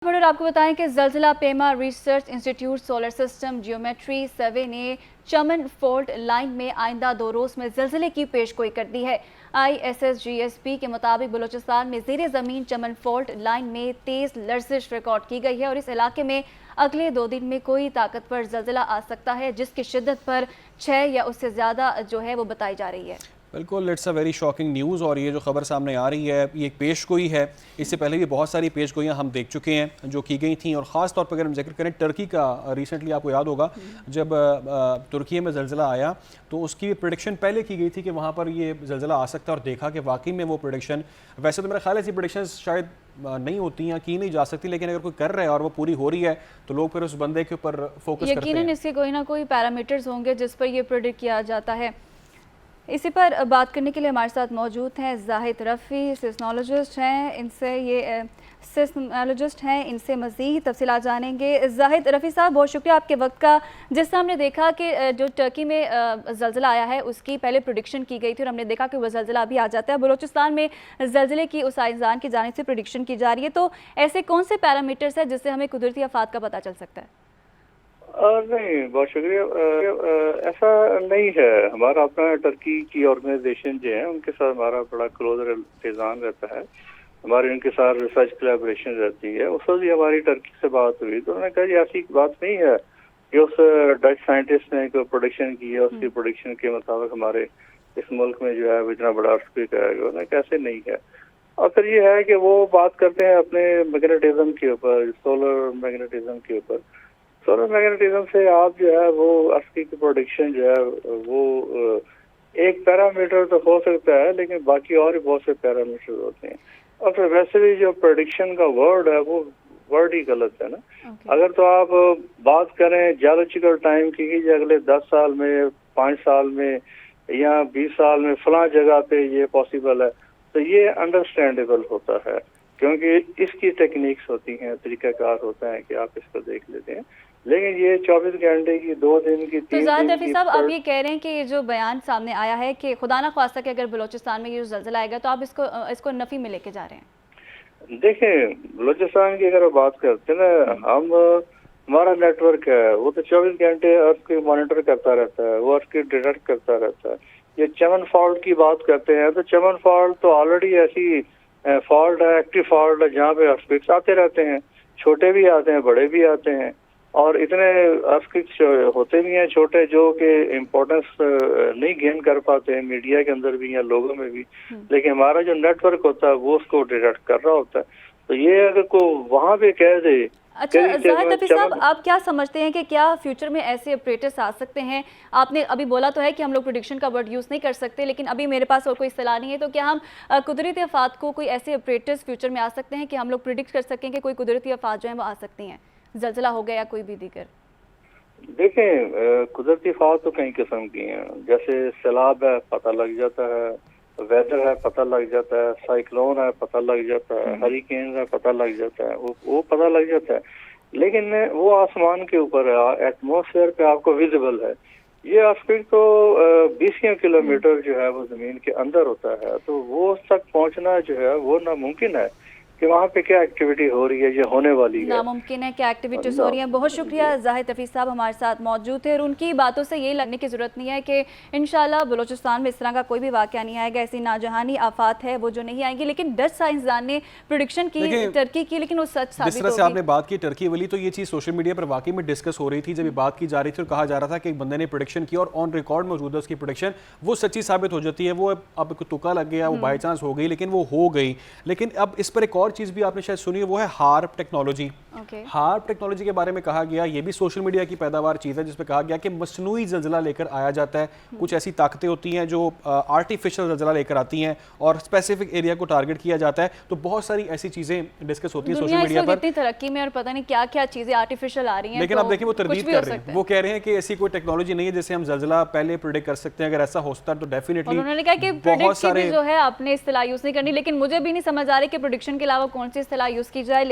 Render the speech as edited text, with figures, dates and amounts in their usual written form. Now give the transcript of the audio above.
और आपको बताएं कि ज़लज़ला पेमा research institute solar system geometry survey ने चमन फॉल्ट लाइन में आइंदा 2 रोज़ में ज़लज़ले की पेशगोई कर दी है। ISSGSP के मुताबिक बलूचिस्तान में ज़ेरे ज़मीन चमन फॉल्ट लाइन में तेज़ लर्जिश रिकॉर्ड की गई है और इस इलाके में अगले 2 दिन में कोई ताकतवर ज़लज़ला आ सकता है, जिसकी शिद्दत पर 6 या उससे ज़्यादा जो है वो बताई जा रही है। बिल्कुल, it's a very shocking news. और ये जो खबर सामने आ रही है ये एक पेशगोई है। इससे पहले भी बहुत सारी पेशगोइयाँ हम देख चुके हैं जो की गई थी। और ख़ास तौर पर अगर हम जिक्र करें टर्की का, रिसेंटली आपको याद होगा जब तुर्की में ज़लज़ला आया तो उसकी प्रेडिक्शन पहले की गई थी कि वहाँ पर ये ज़लज़ला आ सकता है, और देखा कि वाकई में वो प्रेडिक्शन, वैसे तो मेरा ख्याल है ऐसी प्रेडिक्शन शायद नहीं होती हैं, की नहीं जा सकती, लेकिन अगर कोई कर रहा है और वो पूरी हो रही है तो लोग फिर उस बंदे के ऊपर फोकस करते हैं। यकीनन इसके कोई ना कोई पैरामीटर्स होंगे जिस पर ये प्रेडिक्ट किया जाता है। इसी पर बात करने के लिए हमारे साथ मौजूद हैं जाहिद रफ़ी, सिस्मोलॉजिस्ट हैं। इनसे मज़ीद तफसीलात जानेंगे। जाहिद रफ़ी साहब, बहुत शुक्रिया आपके वक्त का। जिस हमने देखा कि जो टर्की में ज़लज़ला आया है उसकी पहले प्रेडिक्शन की गई थी और हमने देखा कि वह ज़लज़ला अभी आ जाता है। बलूचिस्तान में ज़लज़ले की उस साइंसदान की जानिब से प्रेडिक्शन की जा रही है, तो ऐसे कौन से पैरामीटर्स हैं जिससे हमें कुदरती आफात का पता चल सकता है? नहीं, बहुत शुक्रिया। ऐसा नहीं है। हमारा अपना टर्की की ऑर्गेनाइजेशन जो है उनके साथ हमारा बड़ा क्लोज इंतजाम रहता है। हमारी उनके साथ रिसर्च कोलैबोरेशन रहती है। उस वक्त भी हमारी टर्की से बात हुई तो उन्होंने कहा जी ऐसी बात नहीं है कि उस डच साइंटिस्ट ने कोई प्रोडिक्शन की है, उसकी प्रोडिक्शन के मुताबिक हमारे इस मुल्क में जो है इतना बड़ा अर्थक्वेक आएगा। उन्होंने कैसे नहीं है। और फिर ये है कि वो बात करते हैं अपने मैग्नेटिज्म के ऊपर, सोलर मैग्नेटिज्म के ऊपर। सोलर मैग्नेटिज्म से आप जो है वो अर्थक्वेक की प्रोडिक्शन जो है वो एक पैरामीटर तो हो सकता है, लेकिन बाकी और भी बहुत से पैरामीटर होते हैं। और फिर वैसे भी जो प्रेडिक्शन का वर्ड है वो वर्ड ही गलत है ना। अगर तो आप बात करें जियोलॉजिकल टाइम की कि अगले 10 साल में, 5 साल में या 20 साल में फलां जगह पे ये पॉसिबल है, तो ये अंडरस्टैंडेबल होता है, क्योंकि इसकी टेक्निक्स होती हैं, तरीकाकार होता है कि आप इसको देख लेते हैं। लेकिन ये 24 घंटे की, 2 दिन की, 3 दिन की। साहब, आप ये कह रहे हैं कि ये जो बयान सामने आया है कि खुदा ना ख्वास्ता कि अगर बलूचिस्तान में ये ज़लज़ला आएगा तो आप इसको नफी में लेके जा रहे हैं? देखें, बलूचिस्तान की अगर बात करते हैं ना, हमारा नेटवर्क है वो तो 24 घंटे अर्थ को मॉनिटर करता रहता है, वो अर्थ को डिटेक्ट करता रहता है। ये चमन फॉल्ट की बात करते हैं तो चमन फॉल्ट तो ऑलरेडी ऐसी फॉल्ट है, एक्टिव फॉल्ट है, जहाँ पे अर्थक्वेक्स आते रहते हैं, छोटे भी आते हैं, बड़े भी आते हैं। और इतने अर्थक्वेक्स होते भी हैं छोटे जो कि इम्पोर्टेंस नहीं गेन कर पाते हैं मीडिया के अंदर भी या लोगों में भी, लेकिन हमारा जो नेटवर्क होता है वो उसको डिटेक्ट कर रहा होता है। तो ये अगर को वहाँ पे कह दे। अच्छा जाहिद रफ़ी साहब, आप क्या समझते हैं कि क्या फ्यूचर में ऐसे ऑपरेटर्स आ सकते हैं? आपने अभी बोला तो है कि हम लोग प्रेडिक्शन का वर्ड यूज़ नहीं कर सकते, लेकिन अभी मेरे पास और कोई इस्तेलाह नहीं है, तो क्या हम कुदरती आफात को, कोई ऐसे ऑपरेटर्स फ्यूचर में आ सकते हैं कि हम लोग प्रिडिक्ट कर सकें कि कोई कुदरती आफात जो है वो आ सकती हैं, ज़लज़ला हो गया या कोई भी दीगर? देखें, कुदरती आफात तो कई किस्म की हैं। जैसे सैलाब है, पता लग जाता है, वेदर है, पता लग जाता है, साइक्लोन है, पता लग जाता है, हरिकेन है, पता लग जाता है, वो पता लग जाता है। लेकिन वो आसमान के ऊपर है, एटमॉस्फेयर पे आपको विजिबल है। ये अर्थक्वेक तो 20 किलोमीटर जो है वो जमीन के अंदर होता है, तो वो तक पहुंचना जो है वो नामुमकिन है कि वहाँ पे क्या एक्टिविटी हो रही है, ये होने वाली है, नामुमकिन है क्या एक्टिविटीज हो रही हैं। बहुत शुक्रिया जाहिद रफ़ी साहब हमारे साथ मौजूद थे, और उनकी बातों से ये लगने की ज़रूरत नहीं है कि इंशाल्लाह बलूचिस्तान में इस तरह का कोई भी वाक़या नहीं आएगा, ऐसी नाजहानी आफात है वो जो नहीं आएंगी। लेकिन डच साइंसदान ने प्रेडिक्शन की टर्की की, लेकिन वो सच साबित जिस तरह से आपने बात की टर्की वाली, तो ये चीज़ सोशल मीडिया पर वाकई में डिस्कस हो रही थी जब ये बात की जा रही थी और कहा जा रहा था कि एक बंदे ने प्रेडिक्शन की और ऑन रिकॉर्ड मौजूद है उसकी प्रेडिक्शन, वो सच्ची साबित हो जाती है। वो अब तुक्का लग गया, वो बाई चांस हो गई, लेकिन वो हो गई। लेकिन अब इस पर एक और चीज़ भी आपने शायद सुनिए, वो है हार्प टेक्नोलॉजी। हार्प टेक्नोलॉजी के बारे में कहा गया, ये भी सोशल मीडिया की पैदावार चीज़ है, जिसमें कहा गया कि मसनूई ज़लज़ला लेकर आया जाता है। कुछ ऐसी ताकतें होती हैं जो आर्टिफिशियल ज़लज़ला लेकर आती हैं और स्पेसिफिक एरिया को टारगेट किया जाता है। तो बहुत सारी ऐसी चीज़ें डिस्कस होती हैं सोशल मीडिया पर। इतनी तरक्की में और पता नहीं क्या क्या चीज़ें आर्टिफिशियल आ रही हैं, लेकिन अब देखिए वो तरदीद कर रहे हैं। वो कह रहे हैं कि ऐसी कोई टेक्नोलॉजी नहीं है जिससे हम ज़लज़ला पहले प्रेडिक्ट कर सकते हैं। अगर ऐसा होता तो डेफिनेटली उन्होंने कहा कि बहुत सारे जो है आपने इस्तेलाह यूज़ नहीं करनी, लेकिन मुझे भी नहीं समझ आ रही कि प्रेडिक्शन के अलावा कौन सी इस्तेलाह यूज़ की जाए।